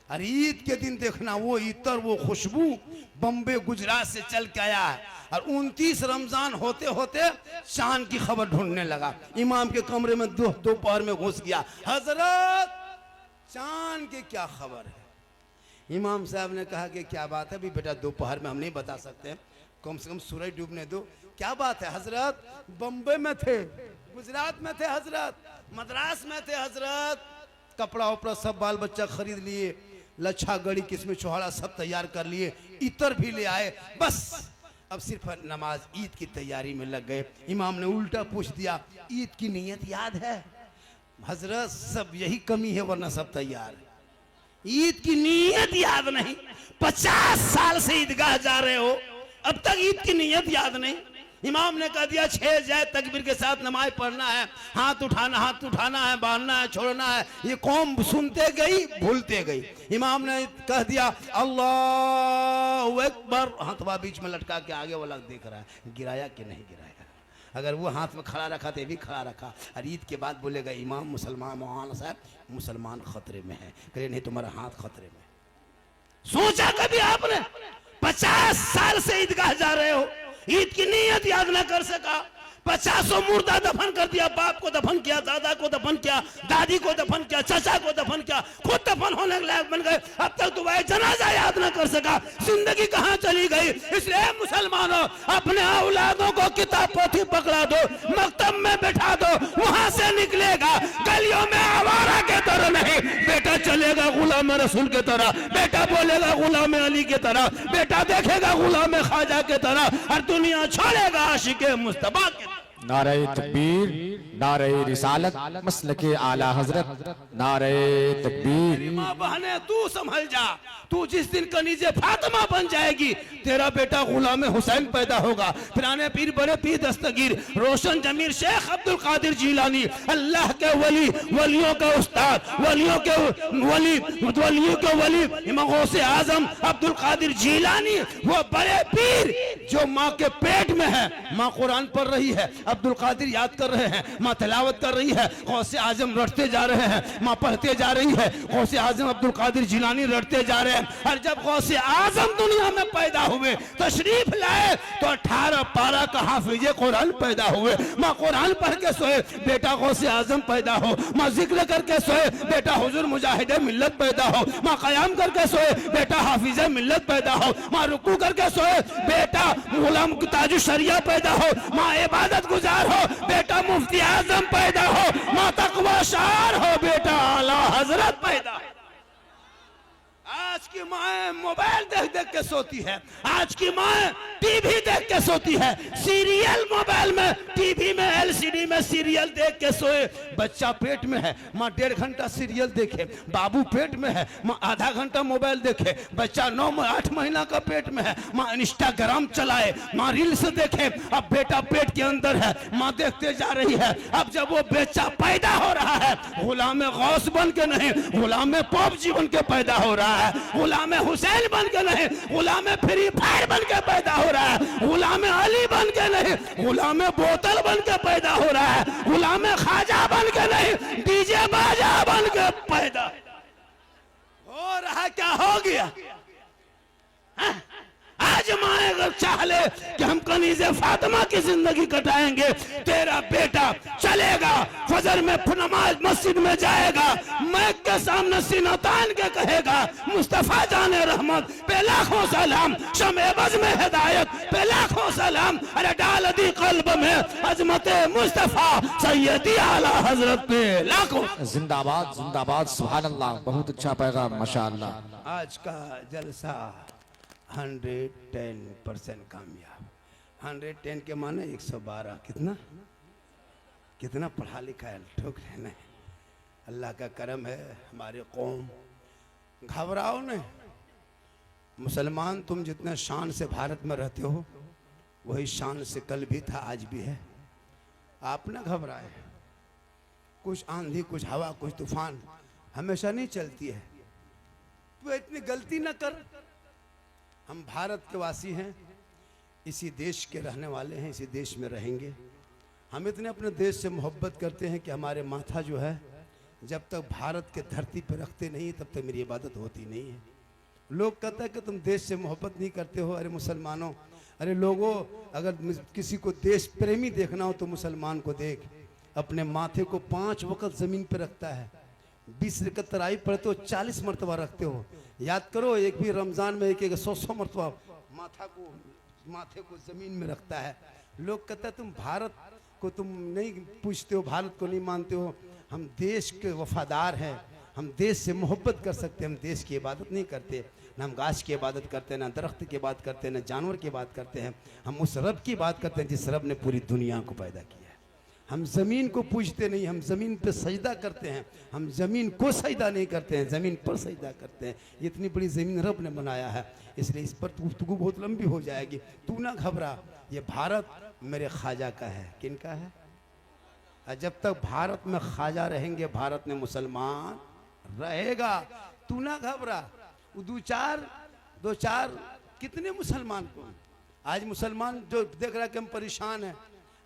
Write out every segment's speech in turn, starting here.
और ईद के दिन देखना वो इतर वो खुशबू बम्बे गुजरात से चल के आया है। और 29 रमजान होते होते चांद की खबर ढूंढने लगा। इमाम के कमरे में दोपहर में घुस गया, हजरत चांद की क्या खबर है। इमाम साहब ने कहा कि क्या बात है भी बेटा, दोपहर में हम नहीं बता सकते, कम से कम सूरज डूबने दो। क्या बात है हजरत? बम्बई में थे, गुजरात में थे हजरत, मद्रास में थे हजरत, कपड़ा उपड़ा सब बाल बच्चा खरीद लिए, लच्छा गड़ी किस्में चौहाड़ा सब तैयार कर लिए, इतर भी ले आए, बस अब सिर्फ नमाज ईद की तैयारी में लग गए। इमाम ने उल्टा पूछ दिया, ईद की नीयत याद है? हजरत सब यही कमी है, वरना सब तैयार है। ईद की नीयत याद नहीं? 50 साल से ईदगाह जा रहे हो, अब तक ईद की नीयत याद नहीं? इमाम ने कह दिया 6 जाए तकबीर के साथ नमाज पढ़ना है, हाथ उठाना है, बांधना है, छोड़ना है। ये कौम सुनते गई, भूलते गई। इमाम ने कह दिया अल्लाहु अकबर, हाथवा बीच में लटका के आगे वाला देख रहा है, गिराया कि नहीं गिराया। अगर वो हाथ में खड़ा रखा तो भी खड़ा रखा। और ईद के बाद बोलेगा इमाम मुसलमान मौलाना साहब मुसलमान खतरे में है। कहे नहीं, तुम्हारा हाथ खतरे में। सोचा कभी आपने? 50 साल से ईदगाह जा रहे हो, ईद की नीयत याद ना कर सका। 50 मुर्दा दफन कर दिया, बाप को दफन किया, दादा को दफन किया, दादी को दफन किया, चाचा को दफन किया, खुद दफन होने के लायक बन गए, अब तक दुआए जनाजा याद ना कर सका। जिंदगी कहाँ चली गई? इसलिए मुसलमानों अपने औलादों को किताब पोथी पकड़ा दो, मकतब में बैठा दो, वहां से निकलेगा। गलियों में आवारा के तरह नहीं, बेटा चलेगा गुलाम रसूल के तरह, बेटा बोलेगा गुलाम अली के तरह, बेटा देखेगा गुलाम ख्वाजा के तरह, और दुनिया छोड़ेगा आशिके मुस्तफा के। नारे तकबीर, नारे रिसालत, मसलके आला हजरत, नारे तकबीर। माँ बहने तू संभल जा, तू जिस दिन कनीजे फातिमा बन जाएगी, तेरा बेटा गुलाम हुसैन पैदा होगा। पुराने पीर बड़े पीर दस्तगीर रोशन जमीर शेख अब्दुल कादिर जीलानी, अल्लाह के वली, वलियों के उस्ताद, वलियों के वली इमाम गौसे आजम अब्दुल कादिर जीलानी, वो बड़े पीर जो माँ के पेट में है। माँ कुरान पढ़ रही है, अब्दुल कादिर याद कर रहे हैं, माँ तिलावत कर रही है, गौसे आजम रटते जा रहे हैं, माँ पढ़ते जा रही है, गौसे आजम अब्दुल कादिर जिलानी रटते जा रहे हैं। और जब गौसे आजम दुनिया में पैदा हुए, तशरीफ लाए, तो 18 पारा का हाफिज कुरान पैदा हुए। माँ कुरान पढ़ के सोए, बेटा गौसे आजम पैदा हो। माँ जिक्र करके सोए, बेटा हुजूर मुजाहिदे मिल्लत पैदा हो। माँ कयाम करके सोए, बेटा हाफिज मिल्लत पैदा हो। माँ रुकू करके सोए, बेटा गुलाम ताजु शरिया पैदा हो। माँ इबादत गुजार हो, बेटा मुफ्ती आजम पैदा हो। माँ तकवा शार हो, बेटा आला हजरत पैदा हो। आज की माँ मोबाइल देख देख के सोती है, आज की माँ टीवी देख के सोती है, सीरियल मोबाइल में, टीवी में, एलसीडी में सीरियल देख के सोए। बच्चा पेट में है, माँ 1.5 घंटा सीरियल देखे। बाबू पेट में है, माँ आधा घंटा मोबाइल देखे। बच्चा 9-8 महीना का पेट में है, माँ इंस्टाग्राम चलाए, माँ रील्स देखे। अब बेटा पेट के अंदर है, माँ देखते जा रही है। अब जब वो बच्चा पैदा हो रहा है, गुलाम गौस बन के नहीं, गुलाम पॉप जी बन के पैदा हो रहा है, गुलाम हुसैन बन के नहीं, गुलाम फ्री फायर बन के पैदा हो रहा है, गुलाम अली बन के नहीं, गुलाम बोतल बन के पैदा हो रहा है, गुलाम ख्वाजा बन के नहीं, डीजे बाजा बन के पैदा हो रहा। क्या हो गया? आज माँ अगर चाह ले कि हम कनीज़े फातिमा की जिंदगी कटाएंगे, तेरा बेटा चलेगा, फजर में नमाज मस्जिद में जाएगा, मैक के सामने सीना तान के कहेगा मुस्तफा जाने रहमत पे लाखों सलाम, शमेबज में हिदायत पे लाखों सलाम, अरे डाल दी कल्ब में अजमत मुस्तफा सैयदी आला हजरत पे लाखों जिंदाबाद, जिंदाबाद, सुभान अल्लाह। बहुत अच्छा पैगाम, माशाअल्लाह। आज का जलसा 110% कामयाब। 110 के माने 112। कितना कितना पढ़ा लिखा है, ठोक लेना है। अल्लाह का करम है, हमारे कौम घबराओ नहीं। मुसलमान तुम जितने शान से भारत में रहते हो, वही शान से कल भी था, आज भी है। आप ना घबराए। कुछ आंधी, कुछ हवा, कुछ तूफान हमेशा नहीं चलती है। तू इतनी गलती ना कर। हम भारत के वासी हैं, इसी देश के रहने वाले हैं, इसी देश में रहेंगे। हम इतने अपने देश से मोहब्बत करते हैं कि हमारे माथा जो है जब तक भारत के धरती पर रखते नहीं तब तक मेरी इबादत होती नहीं है। लोग कहते हैं कि तुम देश से मोहब्बत नहीं करते हो। अरे मुसलमानों, अरे लोगों, अगर किसी को देश प्रेमी देखना हो तो मुसलमान को देख। अपने माथे को 5 वक्त ज़मीन पर रखता है, 20 रकअत तरावी पढ़ते हो, 40 मरतबा रखते हो। याद करो, एक भी रमज़ान में एक 100 मरतबा माथे को ज़मीन में रखता है। लोग कहते हैं तुम भारत को तुम नहीं पूछते हो, भारत को नहीं मानते हो। हम देश के वफादार हैं, हम देश से मोहब्बत कर सकते हैं, हम देश की इबादत नहीं करते। न हम गाछ की इबादत करते हैं, न दरख्त की बात करते हैं, न जानवर की बात करते हैं। हम उस रब की बात करते हैं जिस रब ने पूरी दुनिया को पैदा किया है। हम ज़मीन को पूजते नहीं, हम ज़मीन पे सजदा करते हैं। हम ज़मीन को सजदा नहीं करते हैं, ज़मीन पर सजदा करते हैं। इतनी बड़ी ज़मीन रब ने बनाया है, इसलिए इस पर गुफ्तगू बहुत लंबी हो जाएगी। तू ना घबरा, ये भारत मेरे ख्वाजा का है। किन का है? और जब तक भारत में ख्वाजा रहेंगे, भारत में मुसलमान रहेगा। तू ना घबरा। दो चार कितने मुसलमान को आज मुसलमान जो देख रहा है कि हम परेशान हैं,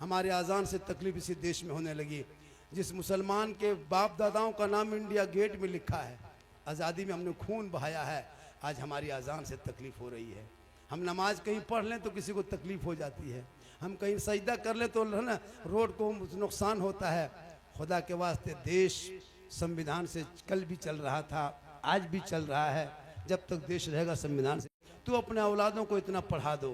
हमारे अजान से तकलीफ इसी देश में होने लगी। जिस मुसलमान के बाप दादाओं का नाम इंडिया गेट में लिखा है, आज़ादी में हमने खून बहाया है, आज हमारी अजान से तकलीफ हो रही है। हम नमाज कहीं पढ़ लें तो किसी को तकलीफ हो जाती है, हम कहीं सजदा कर लें तो है ना रोड को नुकसान होता है। खुदा के वास्ते देश संविधान से कल भी चल रहा था, आज भी चल रहा है। जब तक देश रहेगा संविधान से। तू अपने औलादों को इतना पढ़ा दो,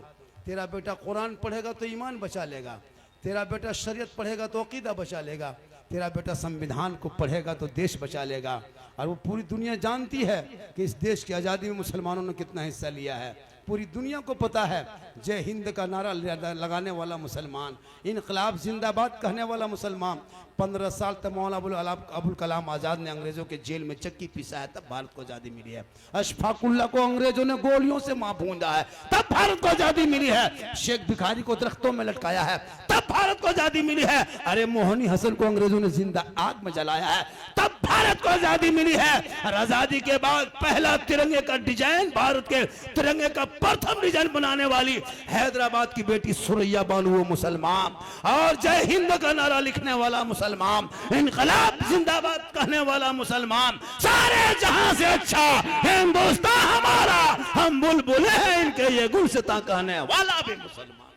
तेरा बेटा कुरान पढ़ेगा तो ईमान बचा लेगा, तेरा बेटा शरीयत पढ़ेगा तो अकीदा बचा लेगा, तेरा बेटा संविधान को पढ़ेगा तो देश बचा लेगा। और वो पूरी दुनिया जानती है कि इस देश की आज़ादी में मुसलमानों ने कितना हिस्सा लिया है। पूरी दुनिया को पता है जय हिंद का नारा लगाने वाला मुसलमान, इनकलाब जिंदाबाद कहने वाला मुसलमान। 15 साल तक मौलाना अबुल कलाम आज़ाद ने अंग्रेज़ों के जेल में चक्की पीसा है, तब भारत को आज़ादी मिली है। अशफाकुल्ला को अंग्रेज़ों ने गोलियों से मां भूंजा है, तब भारत को आज़ादी मिली है। शेख भिखारी को दरख्तों में लटकाया है, तब भारत को आज़ादी मिली है। अरे मोहनी हसन को अंग्रेज़ों ने जिंदा आग में जलाया है, तब भारत को आज़ादी मिली है। और आज़ादी के बाद पहला तिरंगे का डिजाइन, भारत के तिरंगे का प्रथम डिजाइन बनाने वाली हैदराबाद की बेटी सुरैया बानू वो मुसलमान, और जय हिंद का नारा लिखने वाला मुसलमान, इनकलाब जिंदाबाद कहने वाला मुसलमान। सारे जहां से अच्छा हिंदुस्तान हमारा, हम बुलबुले हैं इनके ये गुलसिता कहने वाला भी मुसलमान।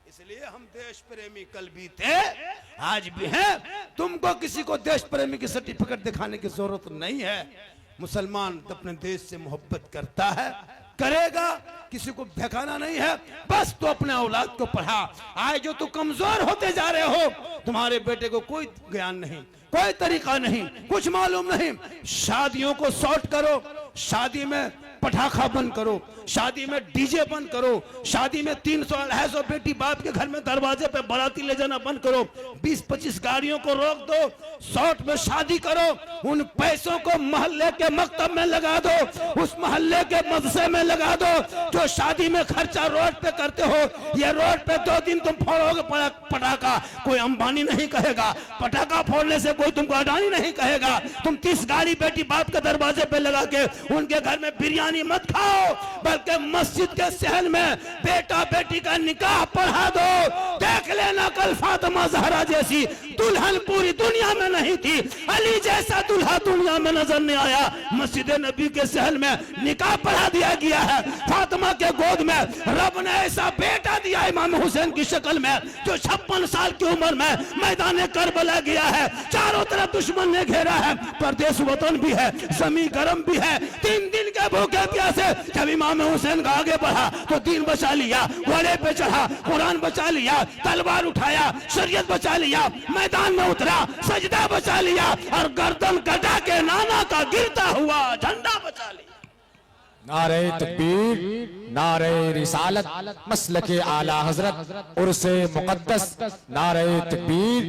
इसलिए हम देश प्रेमी कल भी थे, आज भी हैं। तुमको किसी को देश प्रेमी की सर्टिफिकेट दिखाने की जरूरत नहीं है। मुसलमान अपने देश से मोहब्बत करता है, करेगा, किसी को दिखाना नहीं है। बस तो अपने औलाद को पढ़ा। आज जो तू कमजोर होते जा रहे हो, तुम्हारे बेटे को कोई ज्ञान नहीं, कोई तरीका नहीं, कुछ मालूम नहीं। शादियों को शॉर्ट करो, शादी में पटाखा बंद करो, शादी में डीजे बंद करो, शादी में 300-250 बेटी बाप के घर में दरवाजे पे बाराती ले जाना बंद करो, 20-25 गाड़ियों को रोक दो, शॉर्ट में शादी करो। उन पैसों को मोहल्ले के मकतब में लगा दो, उस मोहल्ले के मदरसे में लगा दो। जो शादी में खर्चा रोड पे करते हो, ये रोड पे 2 दिन तुम फोड़ोगे पटाखा, कोई अंबानी नहीं कहेगा। पटाखा फोड़ने से कोई तुमको अडानी नहीं कहेगा। तुम 30 गाड़ी बेटी बाप के दरवाजे पे लगा के उनके घर में बिरयानी मत खाओ, बल्कि मस्जिद के सहन में बेटा बेटी का निकाह पढ़ा दो। देख लेना, कल फातिमा ज़हरा जैसी दुल्हन पूरी दुनिया में नहीं थी, अली जैसा दुल्हा दुनिया में नजर नहीं आया। मस्जिद नबी के सहन में निकाह पढ़ा दिया गया है। फातिमा के गोद में रब ने ऐसा बेटा दिया इमाम हुसैन की शक्ल में, जो 56 साल की उम्र में मैदान करबला गया है। चारों तरफ दुश्मन ने घेरा है, परदेश वतन भी है, जमीन गर्म भी है। 3 दिन के भूखे प्यासे जब इमाम हुसैन का आगे बढ़ा तो दीन बचा लिया, घोड़े पे चढ़ा, कुरान बचा लिया, तलवार उठाया, शरीयत बचा लिया, मैदान में उतरा, सजदा बचा लिया, और गर्दन कटा के नाना का गिरता हुआ झंडा बचा लिया। नारे तकबीर, नारे रिसालत, मसलके आला हजरत, उर्से मुकद्दस, नारे तकबीर,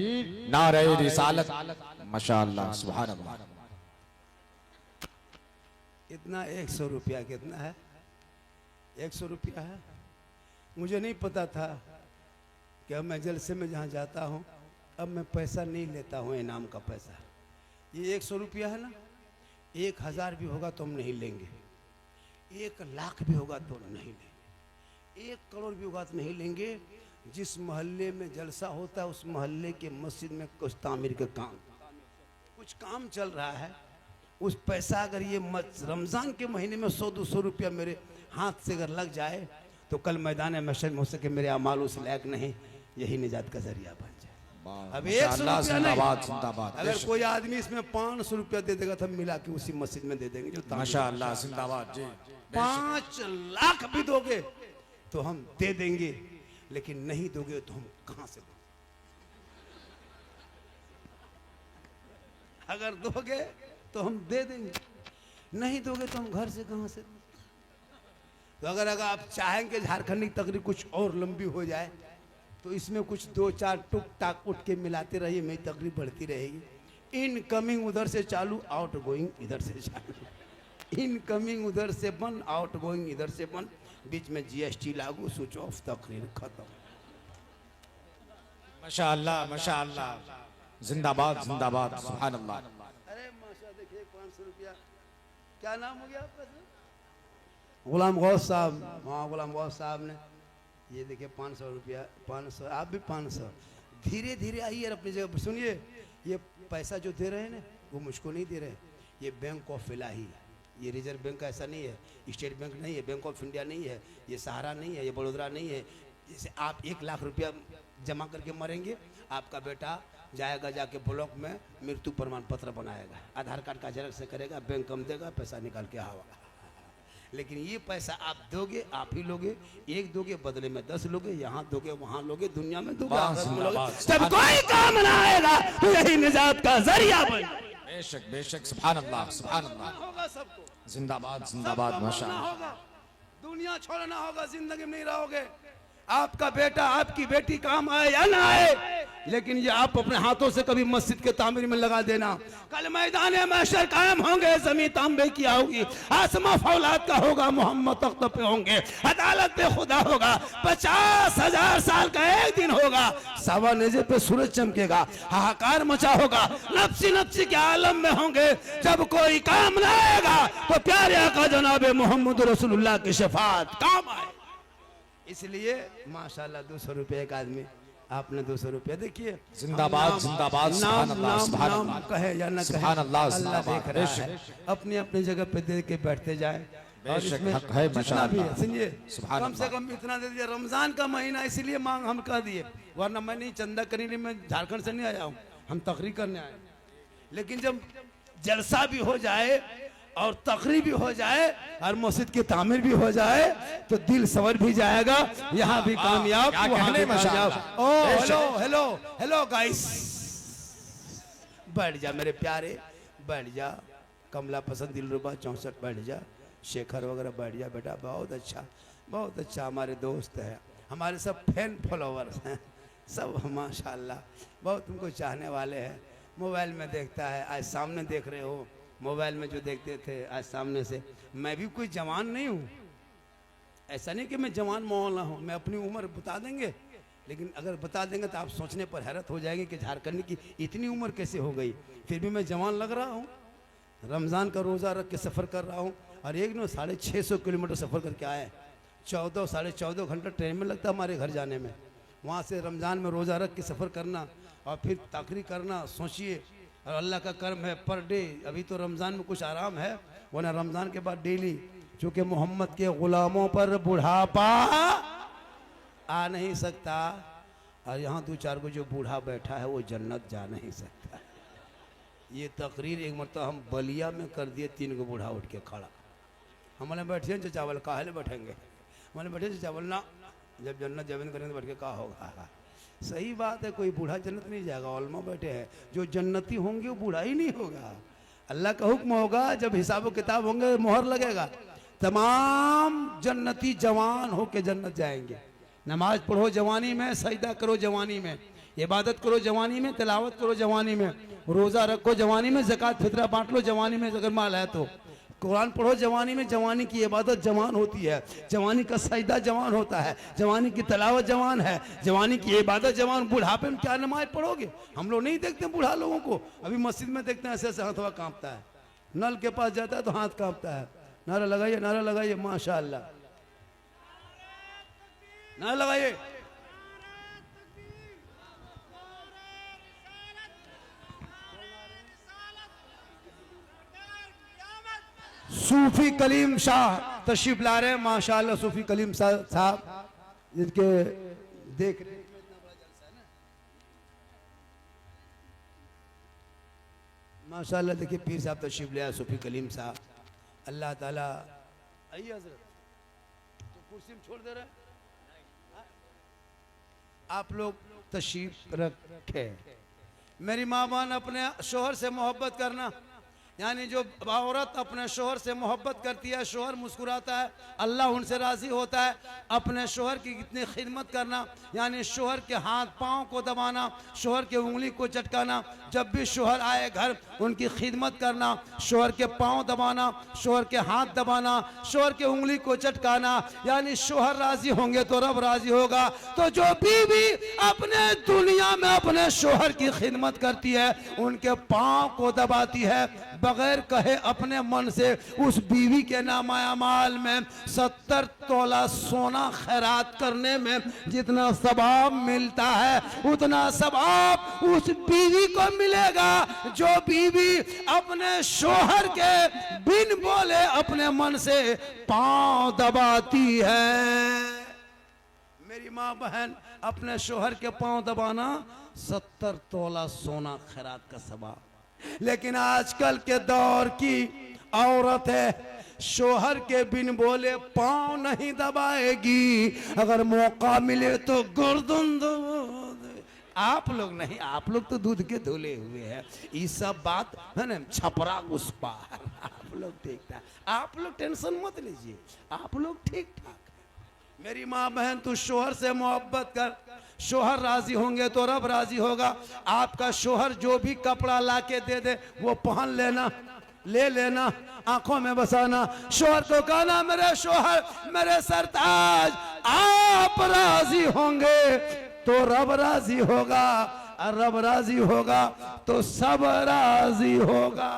नारे रिसालत, माशाअल्लाह, सुभान अल्लाह। इतना 100 रुपया कितना है? 100 रुपया है। मुझे नहीं पता था कि अब मैं जलसे में जहाँ जाता हूँ, अब मैं पैसा नहीं लेता हूँ, इनाम का पैसा। ये 100 रुपया है ना, 1000 भी होगा तो हम नहीं लेंगे, 1 लाख भी होगा तो नहीं लेंगे, 1 करोड़ भी होगा तो नहीं लेंगे। जिस मोहल्ले में जलसा होता है उस मोहल्ले के मस्जिद में कुछ तामीर के काम, कुछ कुछ काम चल रहा है, उस पैसा अगर ये रमजान के महीने में 100-200 रुपया मेरे हाथ से अगर लग जाए तो कल मैदान महशर में हो सके मेरे अमाल उस लायक नहीं, यही निजात का जरिया बन जाए। अब 100 रुपया जिंदाबाद नहीं, जिंदाबाद। अगर कोई आदमी इसमें 500 रुपया दे देगा तो हम मिला के उसी मस्जिद में दे देंगे जो माशाअल्लाह जिंदाबाद जी। 5 लाख भी दोगे तो हम दे देंगे, लेकिन नहीं दोगे तो हम कहां से देंगे? अगर दोगे तो हम दे देंगे, नहीं दोगे तो हम घर से कहां से देंगे? तो अगर आप चाहेंगे झारखंड की तकरीर कुछ और लंबी हो जाए तो इसमें कुछ 2-4 टुक टाक उठ के मिलाते रहिए, मेरी तकरीर बढ़ती रहेगी। इनकमिंग उधर से चालू, आउट गोइंग इधर से चालू, इनकमिंग उधर से बंद, आउट गोइंग इधर से बंद, बीच में जीएसटी लागू, स्विच ऑफ, तकरीर खत्म। माशाअल्लाह माशाअल्लाह जिंदाबाद जिंदाबाद सुभान अल्लाह। अरे माशा देखिए 500 रुपया, क्या नाम हो गया आपका सर? गुलाम गौस साहब। हाँ गुलाम गौस साहब ने ये देखिए 500 रुपया, 500, आप भी 500। धीरे धीरे आइए और अपनी जगह पर सुनिए। ये पैसा जो दे रहे हैं ना वो मुझको नहीं दे रहे, ये बैंक ऑफ इलाही, ये रिजर्व बैंक ऐसा नहीं है, स्टेट बैंक नहीं है, बैंक ऑफ इंडिया नहीं है, ये सहारा नहीं है, ये बड़ोदरा नहीं है। जैसे आप 1 लाख रुपया जमा करके मरेंगे, आपका बेटा जाएगा जाके ब्लॉक में मृत्यु प्रमाण पत्र बनाएगा, आधार कार्ड का जेरॉक्स से करेगा, बैंक कम देगा, पैसा निकाल के आवा। लेकिन ये पैसा आप दोगे, आप ही लोगे, एक दोगे बदले में 10 लोगे, यहाँ दोगे वहाँ लोगे, दुनिया में दोगे, आखिरत में लोगे। जब कोई काम ना आएगा तो यही निजात का जरिया बन। बेशक बेशक सुभान अल्लाह सुभान अल्लाह। होगा सबको, जिंदाबाद जिंदाबाद माशाअल्लाह। होगा, दुनिया छोड़ना होगा, जिंदगी में नहीं रहोगे। आपका बेटा आपकी बेटी काम आए या ना आए, लेकिन ये आप अपने हाथों से कभी मस्जिद के तामीर में लगा देना। कल मैदान महशर कायम होंगे, जमीन तांबे की होगी, आसमां फौलाद का होगा, मोहम्मद तख्त पे होंगे, अदालत पे खुदा होगा, 50,000 साल का एक दिन होगा, सवा नेजे पे सूरज चमकेगा, हाहाकार मचा होगा, नफ्सी नफ्सी के आलम में होंगे। जब कोई काम ना आएगा तो प्यारे आका जनाबे मोहम्मद रसूलुल्लाह की शफाअत काम आए। इसलिए माशाल्लाह 200 रुपये एक आदमी, आपने 200 रुपया देखिए। जिंदाबाद जिंदाबाद सुभान अल्लाह सुभान नाम अल्लाह कहे या न कहे, सुभान अल्लाह अल्लाह देख जिंदाबाद। रहा है। अपनी अपनी जगह पे दे के बैठते जाए, और बेशक इसमें हक है जितना माशाअल्लाह। भी है, सुनिए, सुभान कम से अल्लाह। कम इतना दे दिया। रमजान का महीना इसलिए मांग हम कर दिए, वरना मैं नहीं चंदा करीली, मैं झारखंड से नहीं आया हूँ, हम तकरीर करने आए। लेकिन जब जलसा भी हो जाए और तकरीर भी हो जाए और मस्जिद की तामीर भी हो जाए तो दिल सवर भी जाएगा, यहाँ भी कामयाब, क्या वहाँ कहने भी माशाअल्लाह। कामयाब। ओ हेलो हेलो हेलो गाइस, बैठ जा मेरे प्यारे, बैठ जा। कमला पसंद दिलरुबा 64 बैठ जा, शेखर वगैरह बैठ जा बेटा, बहुत अच्छा हमारे दोस्त है, हमारे सब फैन फॉलोवर्स हैं सब, माशाल्लाह बहुत तुमको चाहने वाले हैं। मोबाइल में देखता है, आज सामने देख रहे हो, मोबाइल में जो देखते थे आज सामने से। मैं भी कोई जवान नहीं हूँ, ऐसा नहीं कि मैं जवान मौलाना हूँ, मैं अपनी उम्र बता देंगे, लेकिन अगर बता देंगे तो आप सोचने पर हैरत हो जाएंगे कि झारखंड की इतनी उम्र कैसे हो गई, फिर भी मैं जवान लग रहा हूँ। रमज़ान का रोज़ा रख के सफ़र कर रहा हूँ, और एक नो 650 किलोमीटर सफ़र करके आए, 14-14.5 घंटा ट्रेन में लगता है हमारे घर जाने में। वहाँ से रमज़ान में रोज़ा रख के सफ़र करना और फिर तकरीर करना, सोचिए। और अल्लाह का कर्म है पर डे, अभी तो रमज़ान में कुछ आराम है, वरना रमज़ान के बाद डेली, चूँकि मोहम्मद के ग़ुलामों पर बुढ़ापा आ नहीं सकता, और यहाँ 2-4 को जो बूढ़ा बैठा है वो जन्नत जा नहीं सकता। ये तकरीर एक मरतबा हम बलिया में कर दिए, 3 को बूढ़ा उठ के खड़ा, हमारे बैठिए जो चावल काहे बैठेंगे, हमारे बैठे जो चावल ना, जब जन्नत जमीन करेंगे तो बैठ के कहा होगा। सही बात है, कोई बूढ़ा जन्नत नहीं जाएगा, औलमा बैठे हैं, जो जन्नती होंगे वो बूढ़ा ही नहीं होगा। अल्लाह का हुक्म होगा, जब हिसाब किताब होंगे मोहर लगेगा, तमाम जन्नती जवान होके जन्नत जाएंगे। नमाज पढ़ो जवानी में, सजदा करो जवानी में, इबादत करो जवानी में, तिलावत करो जवानी में, रोज़ा रखो जवानी में, ज़कात फितरा बांट लो जवानी में अगर माल है तो, कुरान पढ़ो जवानी में, जवानी की इबादत जवान होती है, जवानी का सजदा जवान होता है, जवानी की तलावत जवान है, जवानी की इबादत जवान। बुढ़ापे में क्या नमाज पढ़ोगे? हम लोग नहीं देखते बूढ़ा लोगों को, अभी मस्जिद में देखते हैं ऐसे ऐसे हाथ कांपता है, नल के पास जाता है तो हाथ कांपता है। नारा लगाइए माशाअल्लाह, नारा लगाइए। सूफी कलीम शाह तशरीफ ला रहे हैं माशाल्लाह। सूफी कलीम साहब जिनके देख रेख में इतना बड़ा जलसा है ना माशाल्लाह। देखिए पीर साहब तशरीफ ले आए सूफी कलीम साहब। अल्लाह ताला आइए हजरत तो कुर्सी में छोड़ दे रहे हैं। आप लोग तशरीफ रखे। मेरी माँ बहन अपने शोहर से मोहब्बत करना, यानी जो औरत अपने शोहर से मोहब्बत करती है, शोहर मुस्कुराता है, अल्लाह उनसे राज़ी होता है। अपने शोहर की कितनी खिदमत करना, यानी शोहर के हाथ पाँव को दबाना, शोहर के उंगली को चटकाना। जब भी शोहर आए घर उनकी खिदमत करना, शोहर के पाँव दबाना, शोहर के हाथ दबाना, शोहर के उंगली को चटकाना, यानी शोहर राज़ी होंगे तो रब राज़ी होगा। तो जो बीवी अपने दुनिया में अपने शोहर की खिदमत करती है, उनके पाँव को दबाती है, बगैर कहे अपने मन से उस बीवी के नामा अमाल में 70 तोला सोना खैरात करने में जितना सवाब मिलता है, उतना सवाब उस बीवी को मिलेगा जो बीवी अपने शोहर के बिन बोले अपने मन से पांव दबाती है। मेरी माँ बहन अपने शोहर के पांव दबाना 70 तोला सोना खैरात का सवाब। लेकिन आजकल के दौर की औरत है, शोहर के बिन बोले पांव नहीं दबाएगी, अगर मौका मिले तो गर्दन दबा दे। आप लोग नहीं, आप लोग तो दूध के धुले हुए हैं। ये सब बात है ना छपरा उस पार। आप लोग ठीक ठाक, आप लोग टेंशन मत लीजिए, आप लोग ठीक ठाक। मेरी माँ बहन तू शोहर से मोहब्बत कर, शोहर राजी होंगे तो रब राजी होगा। आपका शोहर जो भी कपड़ा लाके दे दे वो पहन लेना, ले लेना, आंखों में बसाना। शोहर को कहना मेरे शोहर, मेरे सरताज, आप राजी होंगे तो रब राजी होगा, और रब राजी होगा तो सब राजी होगा।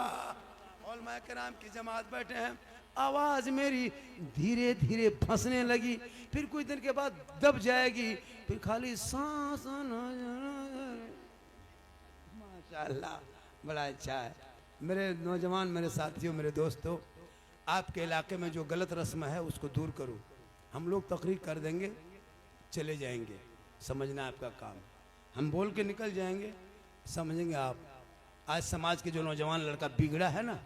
उलमा किराम की जमात बैठे हैं, आवाज मेरी धीरे धीरे फंसने लगी, फिर कुछ दिन के बाद दब जाएगी, फिर खाली सांस। माशाल्लाह बड़ा अच्छा है। मेरे नौजवान, मेरे साथियों, मेरे दोस्तों, आपके इलाके में जो गलत रस्म है उसको दूर करो। हम लोग तकरीर कर देंगे, चले जाएंगे, समझना आपका काम। हम बोल के निकल जाएंगे, समझेंगे आप। आज समाज के जो नौजवान लड़का बिगड़ा है ना,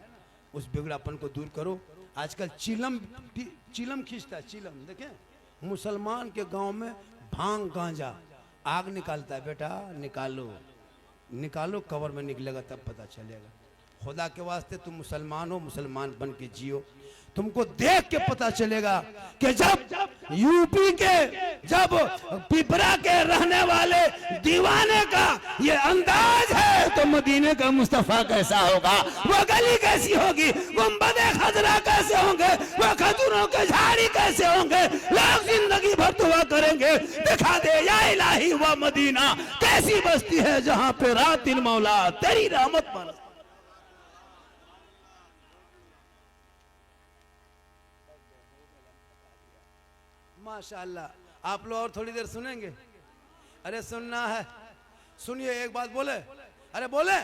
उस बिगड़ापन को दूर करो। आजकल चिलम खींचता है, चिलम देखें मुसलमान के गांव में भांग गांजा आग निकालता है। बेटा निकालो, निकालो, कवर में निकलेगा तब पता चलेगा। खुदा के वास्ते तुम मुसलमान हो, मुसलमान बन के जियो। तुमको देख के पता चलेगा कि जब यूपी के, जब पिपरा के रहने वाले दीवाने का ये अंदाज है तो मदीने का मुस्तफा कैसा होगा, वो गली कैसी होगी, गुंबदे खजरा कैसे होंगे, वो खजूरों के झाड़ी कैसे होंगे। लोग जिंदगी भर दुआ करेंगे, दिखा दे या इलाही वो मदीना कैसी बस्ती है जहां पे रात दिन मौला तेरी रहमत बरस। माशाअल्लाह। आप लोग और थोड़ी देर सुनेंगे? अरे सुनना है, सुनिए। एक बात बोले, अरे बोले।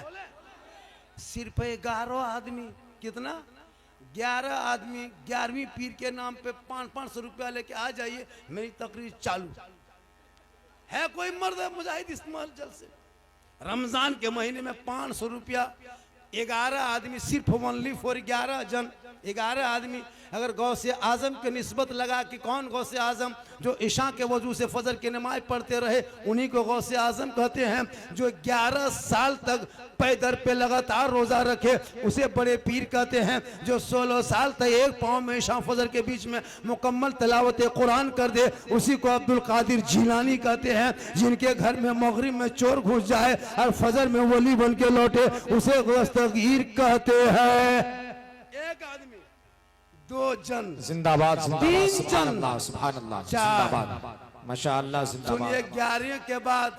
सिर्फ 11 आदमी, कितना 11 आदमी 11वीं पीर के नाम पे 500 रुपया लेके आ जाइए, मेरी तकरीर चालू है। कोई मर्द है मुजाहिद इस्तेमाल जल से रमजान के महीने में 500 रुपया 11 आदमी, सिर्फ ओनली फॉर 11 जन, 11 आदमी। अगर गौसे आजम के निस्बत लगा कि कौन गौसे आजम, जो ईशा के वजू से फजर की नमाज पढ़ते रहे उन्हीं को गौसे आजम कहते हैं। जो 11 साल तक पैदर पे लगातार रोजा रखे उसे बड़े पीर कहते हैं। जो 16 साल तक एक पाँव में ईशा फजर के बीच में मुकम्मल तिलावत कुरान कर दे उसी को अब्दुल कादिर जिलानी कहते हैं। जिनके घर में मगरिब में चोर घुस जाए और फजर में वली बन के लौटे उसे दस्तगीर कहते हैं। एक आदमी, 2 जन, जिंदाबाद, 3 जन, सुभान अल्लाह, जिंदाबाद, माशाअल्लाह, जिंदाबाद। सुनिए 11 के बाद,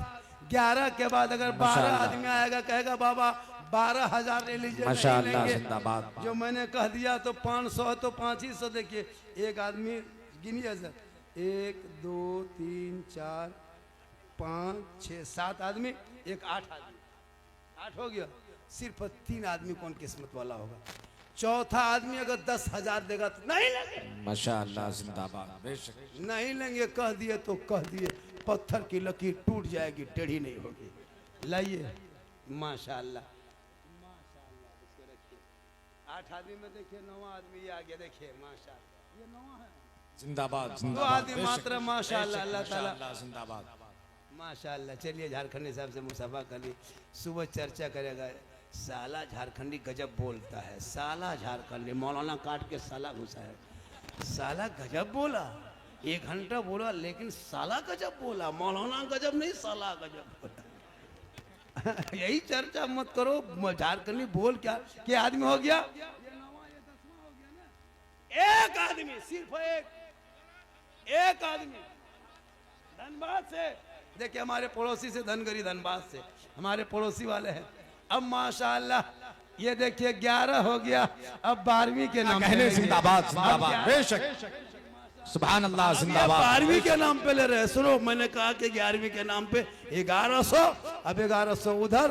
11 के बाद अगर 12 आदमी आएगा, कहेगा बाबा 12,000 ले लीजिए, माशाअल्लाह, जिंदाबाद। जो मैंने कह दिया तो 500 तो 500। देखिए एक आदमी गिनिए सर, 1 2 3 4 5 6 7 आदमी, एक 8 आदमी, 8 हो गया। सिर्फ 3 आदमी कौन किस्मत वाला होगा। चौथा आदमी अगर 10,000 देगा तो नहीं लेंगे, माशाअल्लाह जिंदाबाद बेशक। नहीं लेंगे कह दिए तो कह दिए, पत्थर की लकीर टूट जाएगी, टेढ़ी नहीं होगी। लाइए माशाल्लाह। 8 आदमी में देखिए, 9वां आदमी ये आ गया, देखिए माशाल्लाह, ये 9वां है। जिंदाबाद 2 जिंदाबाद आदमी मात्र माशाल्लाह, अल्लाह ताला जिंदाबाद। माशाल्लाह। चलिए झारखंडी साहब से मुसाफा कर ली, सुबह चर्चा करेगा। साला झारखंडी गजब बोलता है, साला झारखंडी, मौलाना काट के साला घुसा है। साला गजब बोला, 1 घंटा बोला, लेकिन साला गजब बोला, मौलाना गजब नहीं, साला गजब बोला। यही चर्चा मत करो, झारखंडी बोल क्या आदमी हो गया? एक आदमी, सिर्फ एक आदमी धनबाद से। देखिए हमारे पड़ोसी से धनगरी, धनबाद से हमारे पड़ोसी वाले हैं। अब माशाल्लाह ये देखिए 11 हो गया, अब 12वीं के नाम कहने जिंदाबाद जिंदाबाद बेशक। सुभान अल्लाह जिंदाबाद। 12वीं के नाम पे ले रहे। सुनो, मैंने कहा कि 11वीं के नाम पे 1100, अब 1100 उधर,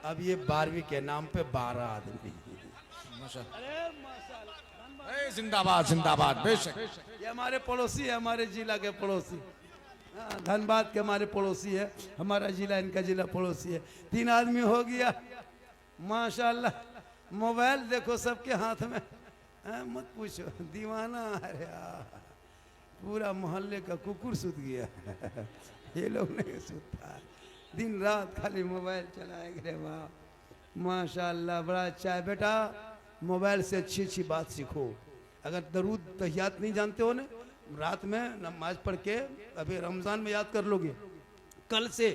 अब ये 12वीं के नाम पे 12 आदमी। जिंदाबाद जिंदाबाद बेशक। ये हमारे पड़ोसी है, हमारे जिला के पड़ोसी, धनबाद के हमारे पड़ोसी है, हमारा जिला इनका जिला पड़ोसी है। 3 आदमी हो गया माशाल्लाह। मोबाइल देखो सबके हाथ में, मत पूछो, दीवाना। अरे पूरा मोहल्ले का कुकुर सुत गया। ये लोग नहीं सुता, दिन रात खाली मोबाइल चलाएंगे। रे वाह माशाल्लाह, बड़ा अच्छा है बेटा। मोबाइल से अच्छी अच्छी बात सीखो। अगर दरूद तहियात नहीं जानते हो ना, रात में नमाज पढ़ के अभी रमज़ान में याद कर लोगे। कल से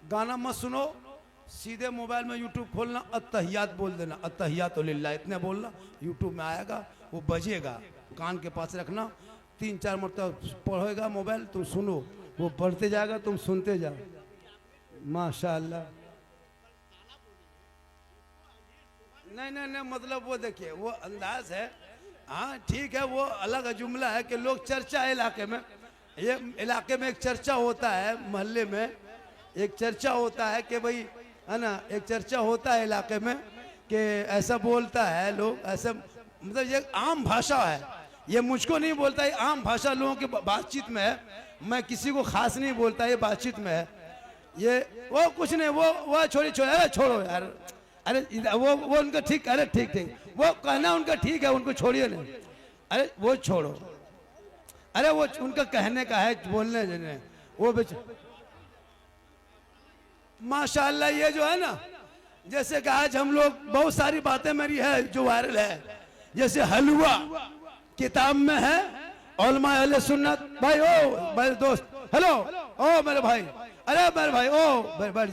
गाना मत सुनो, सीधे मोबाइल में यूट्यूब खोलना, अत्तहियात बोल देना, अत्तहियात लिल्लाह इतने बोलना, यूट्यूब में आएगा, वो बजेगा, कान के पास रखना, 3-4 मरतबा पढ़ेगा मोबाइल, तुम सुनो, वो पढ़ते जाएगा, तुम सुनते जाओ। माशाल्लाह। नहीं, मतलब वो देखिए, वो अंदाज है। हाँ ठीक है, वो अलग जुमला है कि लोग चर्चा है इलाके में। ये इलाके में एक चर्चा होता है, मोहल्ले में एक चर्चा होता है कि भाई, है ना, एक चर्चा होता है इलाके में कि ऐसा बोलता है लोग, ऐसा, मतलब ये आम भाषा है, ये मुझको नहीं बोलता, ये आम भाषा लोगों के बातचीत में है। मैं किसी को खास नहीं बोलता, ये बातचीत में है। ये वो कुछ नहीं, वो छोड़ो यार, अरे वो उनका ठीक, अरे ठीक, वो कहना उनका ठीक है, उनको छोड़िए नहीं, अरे वो छोड़ो, अरे वो उनका कहने का है, बोलने देने वो माशाल्लाह। ये जो है ना, जैसे कि आज हम लोग, बहुत सारी बातें मेरी है जो वायरल है, जैसे हलवा किताब में है, उलमा अहले सुन्नत। भाई ओ मेरे दोस्त, हेलो, ओ मेरे भाई, अरे मेरे भाई, ओ बैठ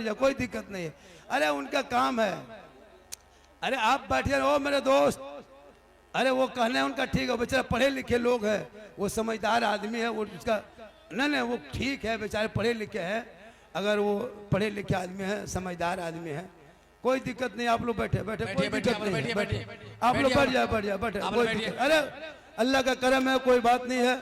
जा, कोई दिक्कत नहीं है। अरे उनका काम है, अरे आप बैठिए, ओ मेरे दोस्त, अरे वो कहने उनका ठीक है, बेचारे पढ़े लिखे लोग हैं, वो समझदार आदमी है, वो उसका नहीं वो ठीक है, बेचारे पढ़े लिखे हैं। अगर वो पढ़े लिखे आदमी है, समझदार आदमी है, कोई दिक्कत नहीं। आप लोग बैठे, कोई दिक्कत नहीं, बैठे आप लोग, बैठ जाए बैठे, कोई दिक्कत। अरे अल्लाह का करम है, कोई बात नहीं है।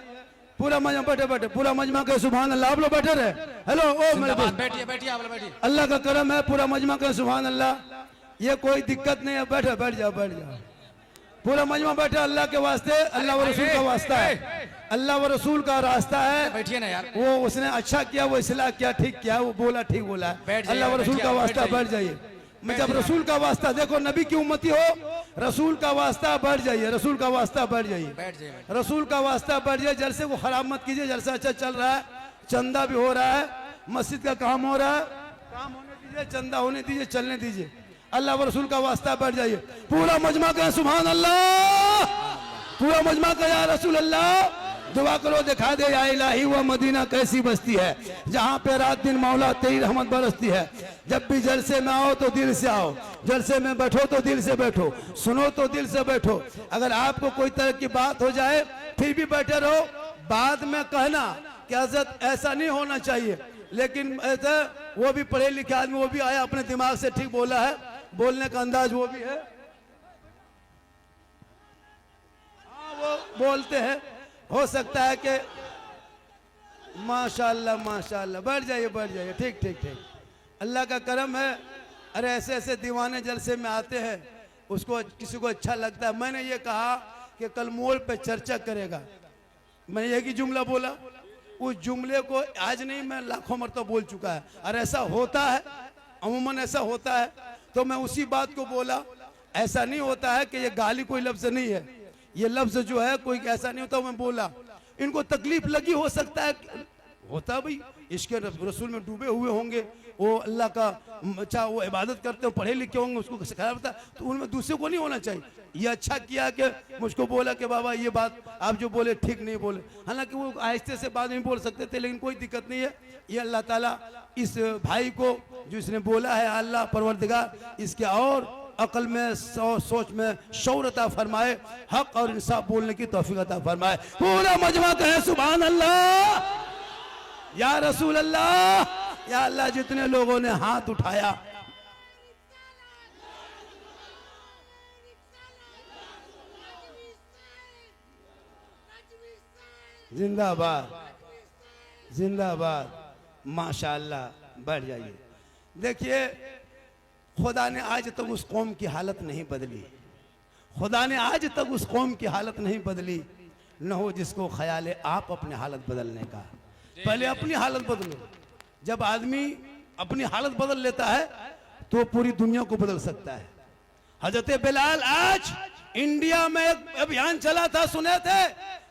पूरा मजमा बैठे, पूरा मजमा के सुभान अल्लाह। आप लोग बैठे रहे। हेलो, ओ मेरे दोस्त, बैठिए आप लोग बैठिए। अल्लाह का करम है, पूरा मजमा के सुभान अल्लाह। ये कोई दिक्कत नहीं है, बैठ जाओ। पूरा मजमा बैठे, अल्लाह के वास्ते, अल्लाह व रसूल का वास्ता है, अल्लाह व रसूल का रास्ता है। बैठिए ना यार, वो उसने अच्छा किया, वो इस्लाह किया, ठीक किया, वो बोला ठीक बोला है, अल्लाह व रसूल का वास्ता, बैठ जाइए। मैं जब रसूल का वास्ता, देखो नबी की उम्मती हो, रसूल का वास्ता बैठ जाइए, रसूल का वास्ता बैठ जाइए, रसूल का वास्ता बैठ जाइए। जलसे को खराब मत कीजिए, जलसा अच्छा चल रहा है, चंदा भी हो रहा है, मस्जिद का काम हो रहा है, काम होने दीजिए, चंदा होने दीजिए, चलने दीजिए, अल्लाह व रसूल का वास्ता बैठ जाइए। पूरा मजमा का सुभान अल्लाह, पूरा मजमा का या रसूल अल्लाह। दुआ करो, दिखा दे या इलाही वो मदीना कैसी बस्ती है, जहाँ पे रात दिन मौला तेरी रहमत बरसती है। जब भी जलसे में आओ तो दिल से आओ, जलसे में बैठो तो दिल से बैठो, सुनो तो दिल से बैठो। अगर आपको कोई तरह की बात हो जाए फिर भी बैठे रहो, बाद में कहना कि हज़रत ऐसा नहीं होना चाहिए, लेकिन ऐसा वो भी पढ़े लिखे आदमी, वो भी आया, अपने दिमाग से ठीक बोला है, बोलने का अंदाज वो भी है, हाँ वो बोलते हैं। हो सकता है कि माशाल्लाह माशाल्लाह, बैठ जाइए, ठीक। अल्लाह का करम है। अरे ऐसे दीवाने जलसे में आते हैं उसको किसी को अच्छा लगता है। मैंने ये कहा कि कल मोड़ पे चर्चा करेगा, मैंने एक ही जुमला बोला, उस जुमले को आज नहीं मैं लाखों मरतबा बोल चुका है, और ऐसा होता है, अमूमन ऐसा होता है। तो मैं उसी बात को बोला, ऐसा नहीं होता है कि ये गाली कोई लफ्ज नहीं है, ये लफ्ज जो है कोई ऐसा नहीं होता। मैं बोला इनको तकलीफ लगी हो सकता है, होता भाई, इसके रसूल में डूबे हुए होंगे, वो अल्लाह का अच्छा वो इबादत करते हो, पढ़े लिखे होंगे, उसको सिखाया पता, तो उनमें दूसरे को नहीं होना चाहिए। ये अच्छा किया कि मुझको बोला कि बाबा ये बात आप जो बोले ठीक नहीं बोले, हालांकि वो आहिस्ते से बात नहीं बोल सकते थे, लेकिन कोई दिक्कत नहीं है। ये अल्लाह ताला इस भाई को जो इसने बोला है, अल्लाह परवरदिगार इसके और अकल में सोच में शौर अता फरमाए, हक और इंसाफ बोलने की तौफीक अता फरमाए। पूरा मजमा कहे सुभान अल्लाह, या रसूल अल्लाह, या अल्लाह। जितने लोगों ने हाथ उठाया, जिंदाबाद जिंदाबाद, माशाअल्लाह, बढ़ जाइए। देखिए खुदा ने आज तक उस कौम की हालत नहीं बदली, खुदा ने आज तक उस कौम की हालत नहीं बदली। न हो जिसको ख्याल है आप अपने हालत बदलने का, पहले अपनी हालत बदलो। जब आदमी अपनी हालत बदल लेता है तो पूरी दुनिया को बदल सकता है। हजरत बिलाल, आज इंडिया में एक अभियान चला था, सुने थे,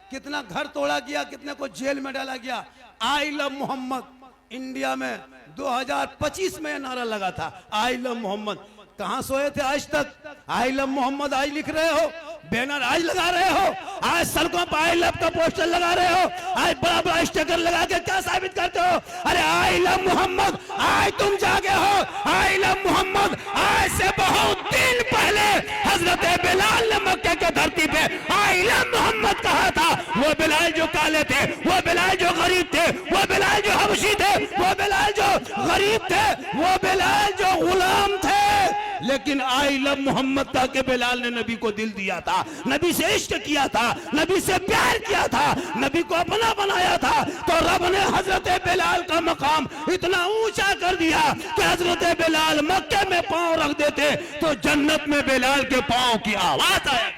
कितना घर तोड़ा गया, कितने को जेल में डाला गया। आई लव मोहम्मद, इंडिया में 2025 में नारा लगा था, आई लव मोहम्मद। कहां सोए थे आज तक? आई लव मोहम्मद आज लिख रहे हो, बैनर आज लगा रहे हो, आज सड़कों पर आई लव का पोस्टर लगा रहे हो, आज बड़ा बड़ा स्टिकर लगा के क्या साबित करते हो? अरे आई लव मोहम्मद, आज तुम जागे हो। आई लव मोहम्मद आज से बहुत दिन पहले हजरत बिलाल ने मक्के की धरती पे आई लव मोहम्मद कहा था। वो बिलाल जो काले थे, वो बिलाल जो गरीब थे, वो बिलाल जो हबशी थे, वो बिलाल जो गरीब थे, वो बिलाल जो गुलाम थे, लेकिन आई लव मोहम्मद था कि बिलाल ने नबी को दिल दिया था, नबी से इश्क किया था, नबी से प्यार किया था, नबी को अपना बनाया था। तो रब ने हजरत बिलाल का मकाम इतना ऊंचा कर दिया कि हजरत बिलाल मक्के में पांव रख देते तो जन्नत में बिलाल के पांव की आवाज आया।